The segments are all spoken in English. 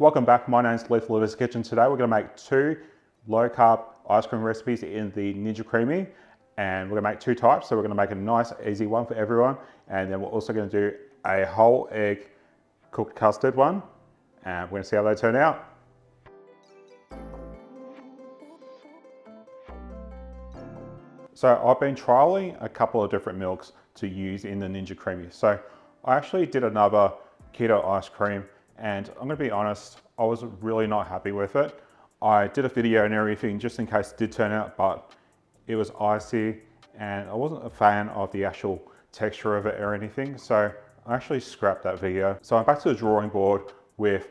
Welcome back, my name is Lethal Liver's Kitchen. Today we're going to make two low carb ice cream recipes in the Ninja Creami, and we're going to make two types. So we're going to make a nice easy one for everyone, and then we're also going to do a whole egg cooked custard one, and we're going to see how they turn out. So I've been trialing a couple of different milks to use in the Ninja Creami. So I actually did another keto ice cream, and I'm going to be honest, I was really not happy with it. I did a video and everything just in case it did turn out, but it was icy and I wasn't a fan of the actual texture of it or anything. So I actually scrapped that video. So I'm back to the drawing board with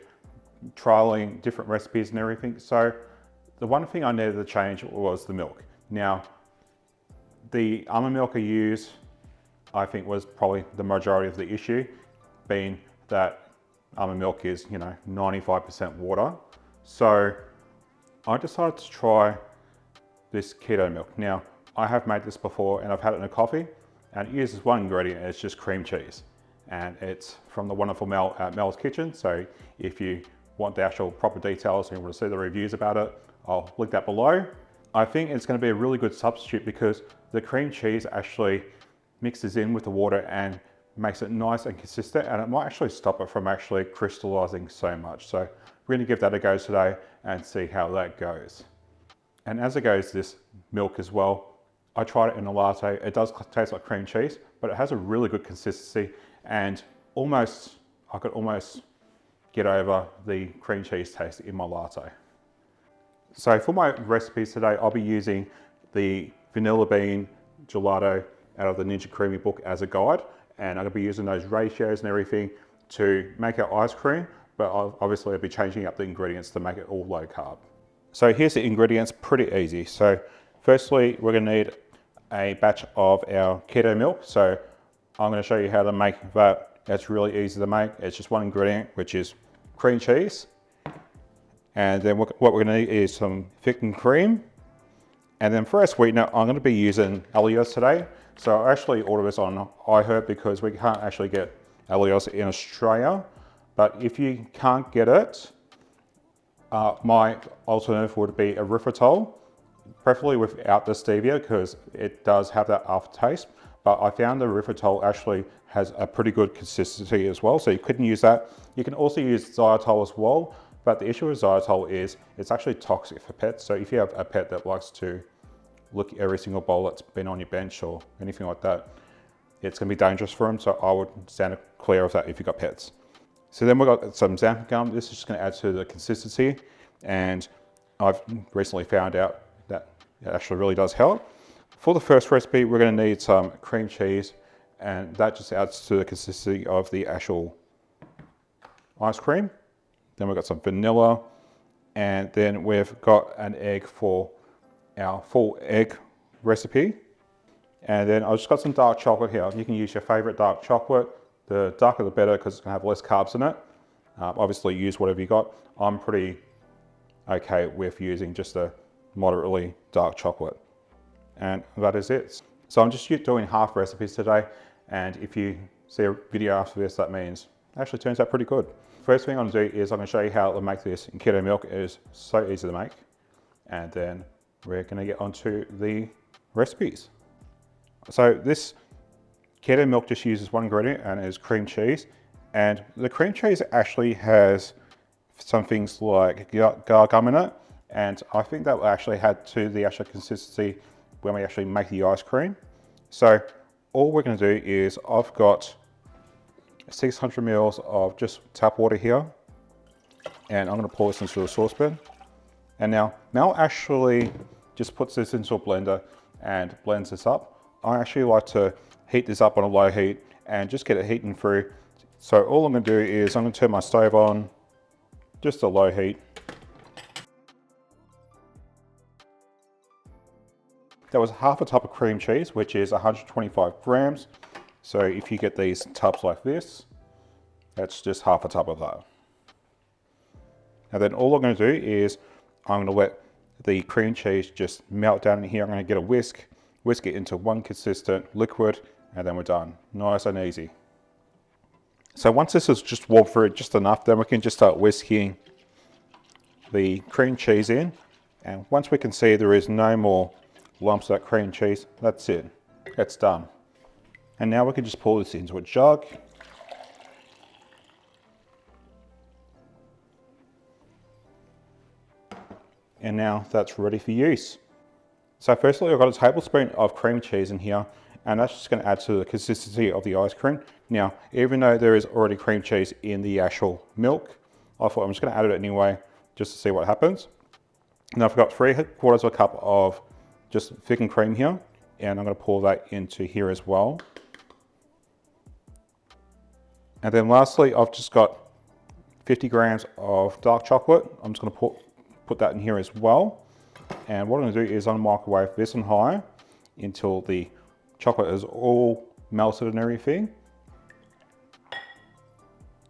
trialing different recipes and everything. So the one thing I needed to change was the milk. Now, the almond milk I used, I think, was probably the majority of the issue, being that almond milk is, 95% water. So I decided to try this keto milk. Now, I have made this before and I've had it in a coffee, and it uses one ingredient, and it's just cream cheese. And it's from the wonderful Mel at Mel's Kitchen. So if you want the actual proper details and you want to see the reviews about it, I'll link that below. I think it's going to be a really good substitute because the cream cheese actually mixes in with the water and makes it nice and consistent, and it might actually stop it from actually crystallizing so much. So we're going to give that a go today and see how that goes. And as it goes, this milk as well, I tried it in a latte. It does taste like cream cheese, but it has a really good consistency, and I could almost get over the cream cheese taste in my latte. So for my recipes today, I'll be using the vanilla bean gelato out of the Ninja Creami book as a guide, and I'm going to be using those ratios and everything to make our ice cream, but obviously I'll be changing up the ingredients to make it all low carb. So here's the ingredients, pretty easy. So firstly, we're going to need a batch of our keto milk. So I'm going to show you how to make that. It's really easy to make. It's just one ingredient, which is cream cheese. And then what we're going to need is some thickened cream. And then for our sweetener, I'm going to be using allulose today. So I actually ordered this on iHerb because we can't actually get allulose in Australia. But if you can't get it, my alternative would be erythritol, preferably without the stevia because it does have that aftertaste. But I found the erythritol actually has a pretty good consistency as well, so you couldn't use that. You can also use xylitol as well, but the issue with xylitol is it's actually toxic for pets. So if you have a pet that likes to lick every single bowl that's been on your bench or anything like that, it's going to be dangerous for them. So I would stand clear of that if you've got pets. So then we've got some xantham gum. This is just going to add to the consistency, and I've recently found out that it actually really does help. For the first recipe, we're going to need some cream cheese, and that just adds to the consistency of the actual ice cream. Then we've got some vanilla, and then we've got an egg for our full egg recipe. And then I've just got some dark chocolate here. You can use your favorite dark chocolate. The darker the better because it's going to have less carbs in it. Obviously use whatever you got. I'm pretty okay with using just a moderately dark chocolate. And that is it. So I'm just doing half recipes today, and if you see a video after this, that means it actually turns out pretty good. First thing I'm going to do is I'm going to show you how to make this in keto milk. It is so easy to make, and then we're going to get onto the recipes. So this keto milk just uses one ingredient, and it is cream cheese, and the cream cheese actually has some things like gum in it, and I think that will actually add to the actual consistency when we actually make the ice cream. So all we're going to do is I've got 600 mils of just tap water here, and I'm going to pour this into a saucepan. And now Mel actually just puts this into a blender and blends this up. I actually like to heat this up on a low heat and just get it heating through. So all I'm going to do is I'm going to turn my stove on, just a low heat. That was half a tub of cream cheese, which is 125 grams. So if you get these tubs like this, that's just half a tub of that. And then all I'm going to do is I'm going to let the cream cheese just melt down in here. I'm going to get a whisk it into one consistent liquid, and then we're done. Nice and easy. So once this is just warmed through just enough, then we can just start whisking the cream cheese in, and once we can see there is no more lumps of that cream cheese, that's it, it's done. And now we can just pour this into a jug. And now that's ready for use. So firstly, I've got a tablespoon of cream cheese in here, and that's just going to add to the consistency of the ice cream. Now, even though there is already cream cheese in the actual milk, I thought I'm just going to add it anyway, just to see what happens. Now I've got 3/4 of a cup of just thickened cream here, and I'm going to pour that into here as well. And then lastly, I've just got 50 grams of dark chocolate. I'm just going to put that in here as well. And what I'm going to do is I'm going to microwave this on high until the chocolate is all melted and everything.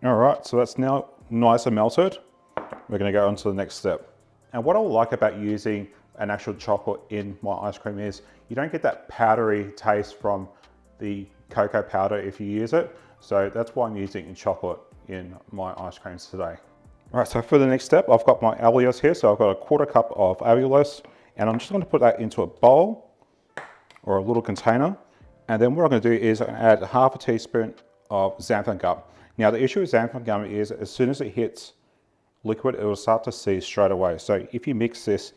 All right, so that's now nice and melted. We're going to go on to the next step. And what I like about using an actual chocolate in my ice cream is you don't get that powdery taste from the cocoa powder if you use it. So that's why I'm using chocolate in my ice creams today. All right, so for the next step, I've got my allulose here. So I've got 1/4 cup of allulose, and I'm just going to put that into a bowl or a little container. And then what I'm going to do is add 1/2 teaspoon of xantham gum. Now the issue with xantham gum is as soon as it hits liquid, it will start to seize straight away. So if you mix this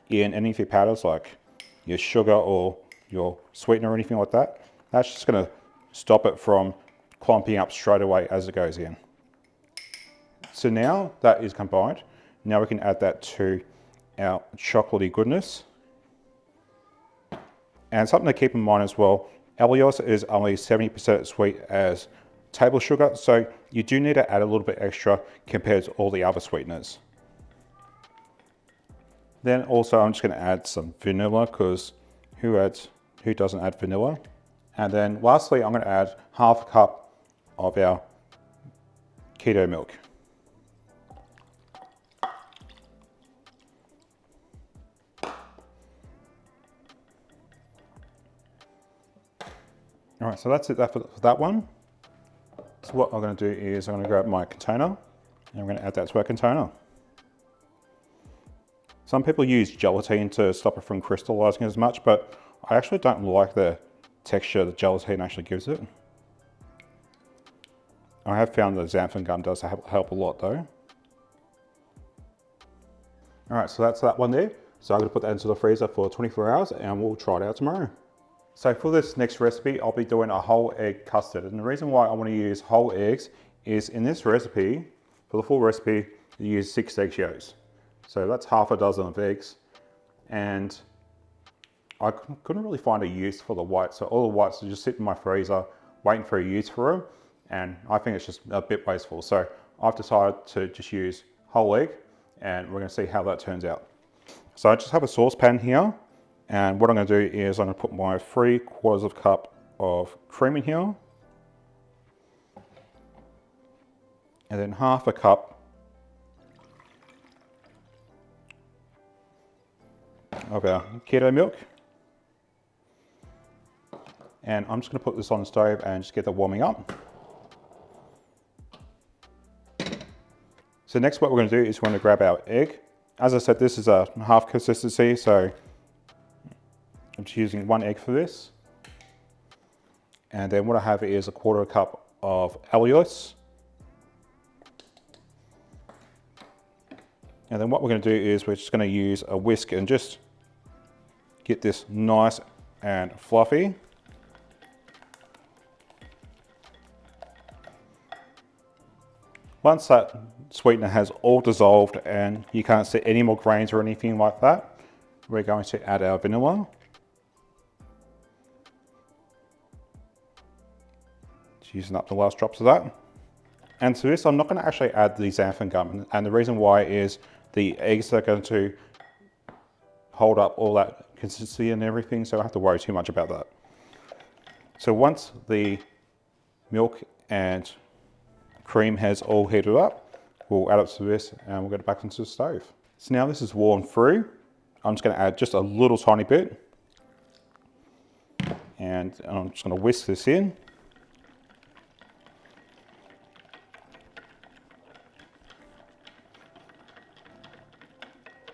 in any of your powders, like your sugar or your sweetener or anything like that, that's just going to stop it from clumping up straight away as it goes in. So now that is combined, now we can add that to our chocolatey goodness. And something to keep in mind as well, allulose is only 70% as sweet as table sugar, so you do need to add a little bit extra compared to all the other sweeteners. Then also I'm just going to add some vanilla, because who doesn't add vanilla? And then lastly, I'm going to add 1/2 cup of our keto milk. All right, so that's it for that one. So what I'm going to do is I'm going to grab my container, and I'm going to add that to our container. Some people use gelatine to stop it from crystallizing as much, but I actually don't like the texture that gelatine actually gives it. I have found that xanthan gum does help a lot though. All right, so that's that one there. So I'm going to put that into the freezer for 24 hours and we'll try it out tomorrow. So for this next recipe, I'll be doing a whole egg custard. And the reason why I want to use whole eggs is in this recipe, for the full recipe, you use 6 egg yolks. So that's 1/2 dozen of eggs. And I couldn't really find a use for the whites. So all the whites are just sitting in my freezer, waiting for a use for them. And I think it's just a bit wasteful. So I've decided to just use whole egg, and we're going to see how that turns out. So I just have a saucepan here, and what I'm going to do is I'm going to put my 3/4 of a cup of cream in here, and then 1/2 cup of our keto milk. And I'm just going to put this on the stove and just get that warming up. So next what we're going to do is we're going to grab our egg. As I said, this is a half consistency, so I'm just using 1 egg for this. And then what I have is 1/4 cup of allulose. And then what we're going to do is we're just going to use a whisk and just get this nice and fluffy. Once that sweetener has all dissolved and you can't see any more grains or anything like that, we're going to add our vanilla. Just using up the last drops of that. And to this, I'm not going to actually add the xanthan gum. And the reason why is the eggs are going to hold up all that consistency and everything, so I don't have to worry too much about that. So once the milk and cream has all heated up, we'll add it to this and we'll get it back into the stove. So now this is warmed through. I'm just going to add just a little tiny bit. And I'm just going to whisk this in.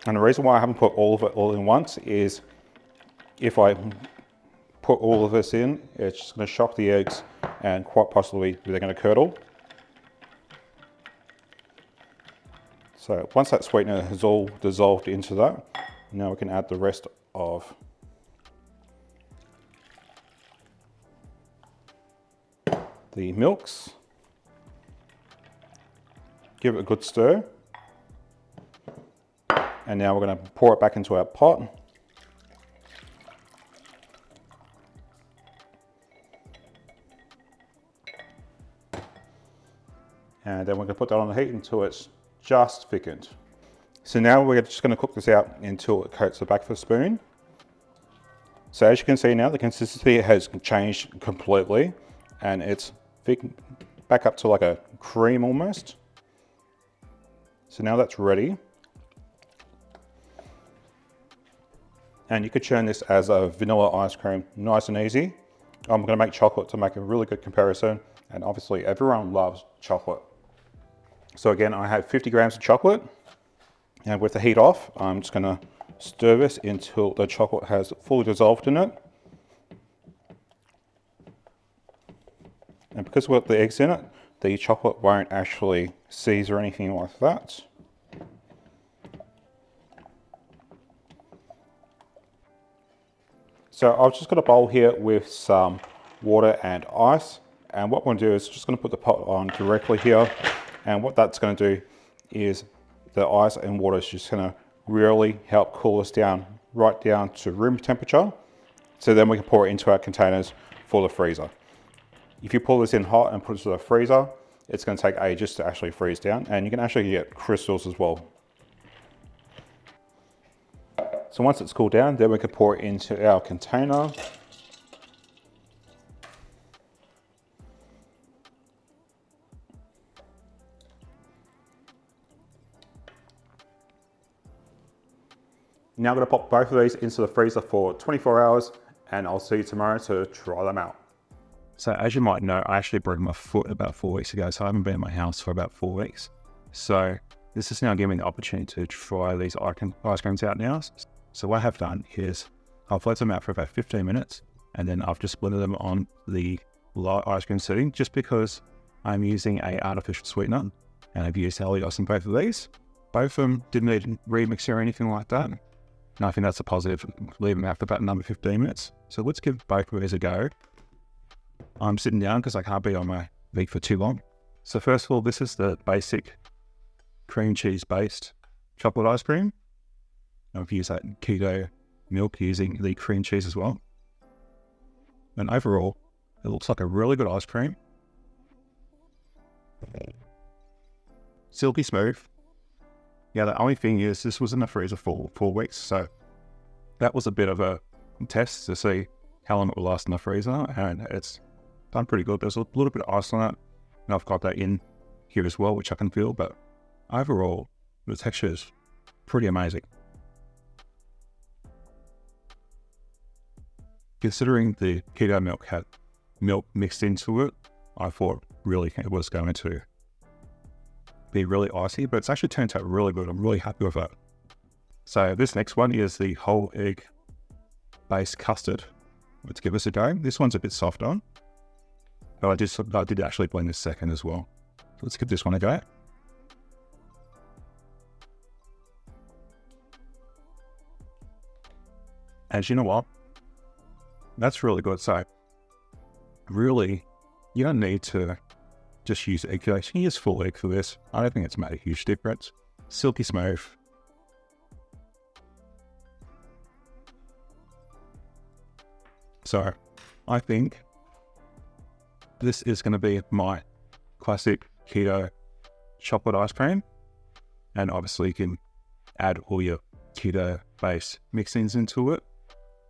And the reason why I haven't put all of it all in once is if I put all of this in, it's just going to shock the eggs and quite possibly they're going to curdle. So once that sweetener has all dissolved into that, now we can add the rest of the milks. Give it a good stir. And now we're going to pour it back into our pot. And then we're going to put that on the heat until it's just thickened. So now we're just going to cook this out until it coats the back of the spoon. So as you can see now, the consistency has changed completely and it's thick back up to like a cream almost. So now that's ready. And you could churn this as a vanilla ice cream, nice and easy. I'm going to make chocolate to make a really good comparison. And obviously everyone loves chocolate. So again, I have 50 grams of chocolate. And with the heat off, I'm just going to stir this until the chocolate has fully dissolved in it. And because we've got the eggs in it, the chocolate won't actually seize or anything like that. So I've just got a bowl here with some water and ice. And what we're going to do is just going to put the pot on directly here. And what that's going to do is the ice and water is just going to really help cool us down right down to room temperature. So then we can pour it into our containers for the freezer. If you pull this in hot and put it to the freezer, it's going to take ages to actually freeze down. And you can actually get crystals as well. So once it's cooled down, then we can pour it into our container. Now I'm going to pop both of these into the freezer for 24 hours and I'll see you tomorrow to try them out. So as you might know, I actually broke my foot about 4 weeks ago, so I haven't been at my house for about 4 weeks. So this is now giving me the opportunity to try these ice creams out now. So what I have done is I've let them out for about 15 minutes and then I've just blended them on the light ice cream setting just because I'm using an artificial sweetener and I've used allulose in both of these. Both of them didn't need remixing or anything like that. And I think that's a positive. Leave them out for about another 15 minutes. So let's give both of these a go. I'm sitting down because I can't be on my feet for too long. So first of all, this is the basic cream cheese based chocolate ice cream. I've used that keto milk using the cream cheese as well. And overall, it looks like a really good ice cream. Silky smooth. Yeah, the only thing is this was in the freezer for 4 weeks. So that was a bit of a test to see how long it will last in the freezer. And it's done pretty good. There's a little bit of ice on it. And I've got that in here as well, which I can feel. But overall, the texture is pretty amazing. Considering the keto milk had milk mixed into it, I thought really it was going to be really icy, but it's actually turned out really good. I'm really happy with that. So this next one is the whole egg based custard. Let's give this a go. This one's a bit softer, but I did actually blend this second as well. So let's give this one a go. And you know what? That's really good. So really, you don't need to just use egg yolks. You can use full egg for this. I don't think it's made a huge difference. Silky smooth. So I think this is going to be my classic keto chocolate ice cream. And obviously you can add all your keto based mixings into it.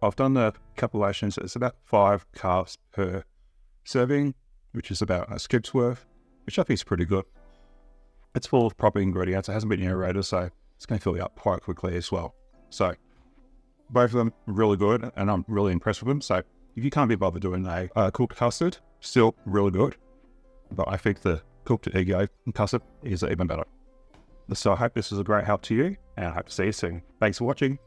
I've done the calculations. It's about 5 carbs per serving, which is about a scoop's worth, which I think is pretty good. It's full of proper ingredients. It hasn't been aerated, so it's going to fill you up quite quickly as well. So both of them really good, and I'm really impressed with them. So if you can't be bothered doing a cooked custard, still really good. But I think the cooked egg yolk custard is even better. So I hope this was a great help to you, and I hope to see you soon. Thanks for watching.